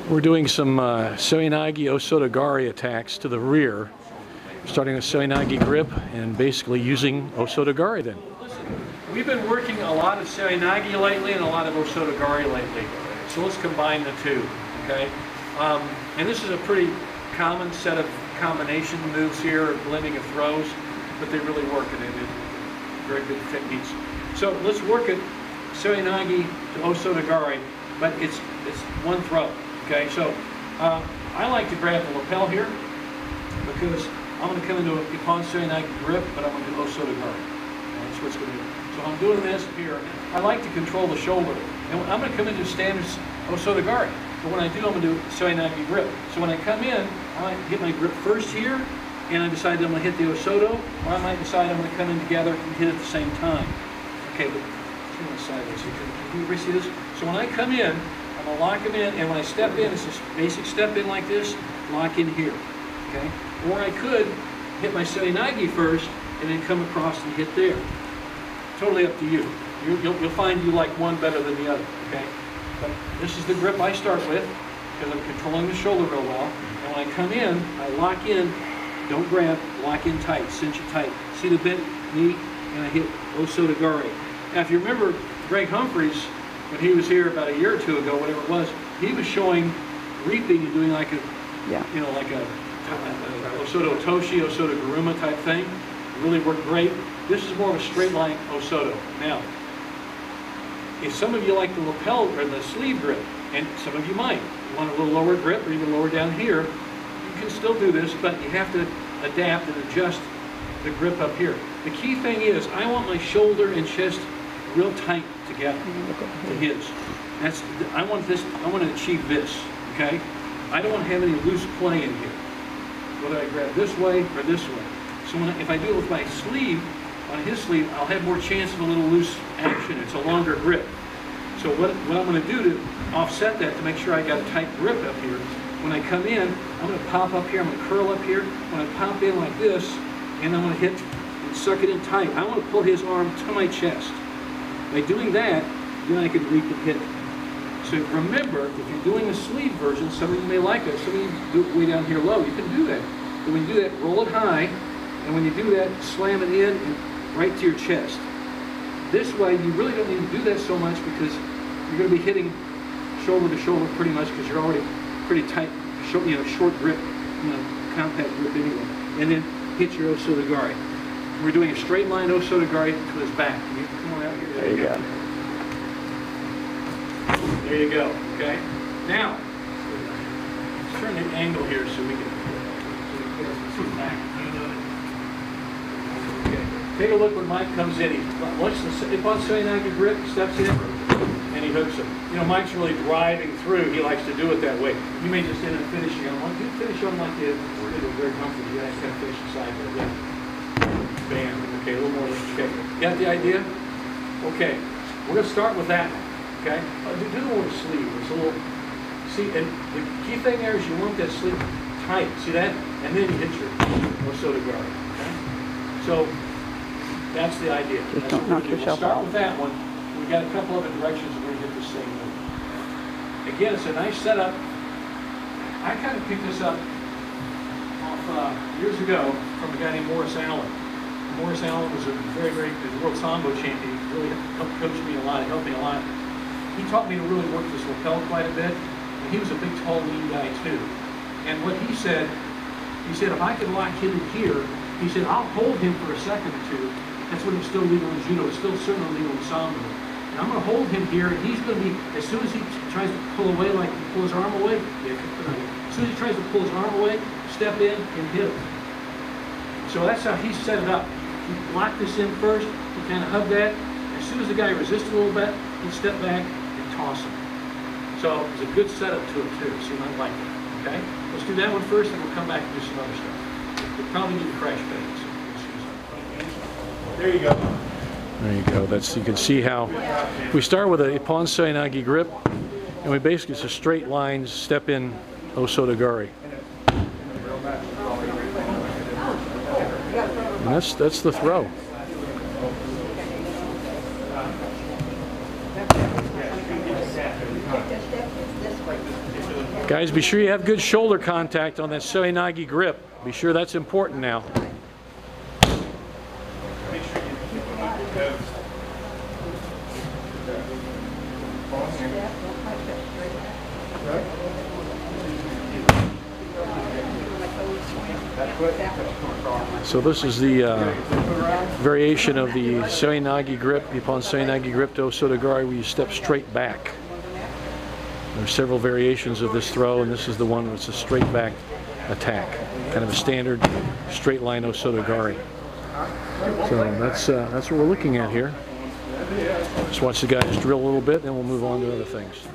We're doing some Seoi Nage O Soto Gari attacks to the rear, starting with Seoi Nage grip and basically using O Soto Gari then. Listen, we've been working a lot of Seoi Nage lately and a lot of O Soto Gari lately. So let's combine the two, okay? And this is a pretty common set of combination moves here, blending of throws, but they really work and they do very good techniques. So let's work at Seoi Nage to O Soto Gari, but it's one throw. Okay, so I like to grab the lapel here because I'm going to come into a Ippon Seoi Nage grip, but I'm going to do O Soto Gari. That's what's going to do. So I'm doing this here. I like to control the shoulder, and I'm going to come into standard O Soto Gari. But when I do, I'm going to do Seoi Nage grip. So when I come in, I might hit my grip first here, and I decide that I'm going to hit the O Soto, or I might decide I'm going to come in together and hit at the same time. Okay, but turn this sideways. Can you see this? So when I come in, I'm going to lock them in, and when I step in, it's this basic step in like this, lock in here, okay? Or I could hit my Seoi Nage first, and then come across and hit there. Totally up to you. You'll find you like one better than the other, okay? But this is the grip I start with, because I'm controlling the shoulder real well. And when I come in, I lock in, don't grab, lock in tight, cinch it tight. See the bent knee? And I hit O Soto Gari. Now if you remember Greg Humphreys, when he was here about a year or two ago, whatever it was, he was showing reaping and doing like a, you know, like a O Soto Otoshi, O Soto Garuma type thing. It really worked great. This is more of a straight line O Soto. Now, if some of you like the lapel or the sleeve grip, and some of you might, you want a little lower grip or even lower down here, you can still do this, but you have to adapt and adjust the grip up here. The key thing is, I want my shoulder and chest real tight together to his. I want to achieve this, okay? I don't want to have any loose play in here, whether I grab this way or this way. So if I do it with my sleeve, on his sleeve, I'll have more chance of a little loose action. It's a longer grip. So what I'm going to do to offset that, to make sure I got a tight grip up here, when I come in, I'm going to pop up here, I'm going to curl up here. When I pop in like this, and I'm going to hit and suck it in tight. I want to pull his arm to my chest. By doing that, then I can reap and hit. So remember, if you're doing a sleeve version, some of you may like it, some of you do it way down here low, you can do that. But when you do that, roll it high, and when you do that, slam it in and right to your chest. This way, you really don't need to do that so much because you're going to be hitting shoulder to shoulder pretty much because you're already pretty tight, short grip, compact grip anyway. And then hit your O Soto Gari. We're doing a straight line O Soto Gari to his back. Can you come on out here? There you go. There you go. Okay. Now, let's turn the angle here so we can see his back. Okay. Take a look when Mike comes in. He watch the Ippon Seoi Nage grip, steps in, and he hooks him. You know, Mike's really driving through. He likes to do it that way. You may just end up finishing on one. You finish on like the Greg Humphreys. You have to kind of finish the side there. Yeah. Bam. Okay, a little more. Okay. Got the idea? Okay. We're going to start with that one. Okay. Do the little sleeve. It's a little. See, and the key thing there is you want that sleeve tight. See that? And then you hit your O Soto Gari. Okay. So that's the idea. Just don't knock yourself out. We'll start with that one. We've got a couple other directions we're going to hit the same move. Again, it's a nice setup. I kind of picked this up off years ago from a guy named Morris Allen. Morris Allen was a very world sambo champion. He really helped coach me a lot. He helped me a lot. He taught me to really work this lapel quite a bit. And he was a big, tall, lean guy too. And what he said, if I could lock him in here, he said, I'll hold him for a second or two. That's when it's still legal in judo. It's still certainly legal in sambo. And I'm going to hold him here, and he's going to be, as soon as he tries to pull away, like pull his arm away, as soon as he tries to pull his arm away, step in and hit him. So that's how he set it up. He locked this in first, he kind of hugged that. As soon as the guy resisted a little bit, he'd step back and toss him. So there's a good setup to it too, so you might like it. Okay? Let's do that one first, and we'll come back and do some other stuff. We'll probably need a crash pad. There you go. There you go. You can see how we start with a Ippon Seoi Nage grip, and we basically it's a straight line step in O Soto Gari. And that's the throw. Guys, be sure you have good shoulder contact on that Seoi Nage grip. Be sure that's important now. So this is the variation of the Seoi Nage grip, Ippon Seoi Nage grip to O Soto Gari, where you step straight back. There are several variations of this throw, and this is the one that's a straight back attack, kind of a standard straight line O Soto Gari. So that's what we're looking at here. Just watch the guys drill a little bit, then we'll move on to other things.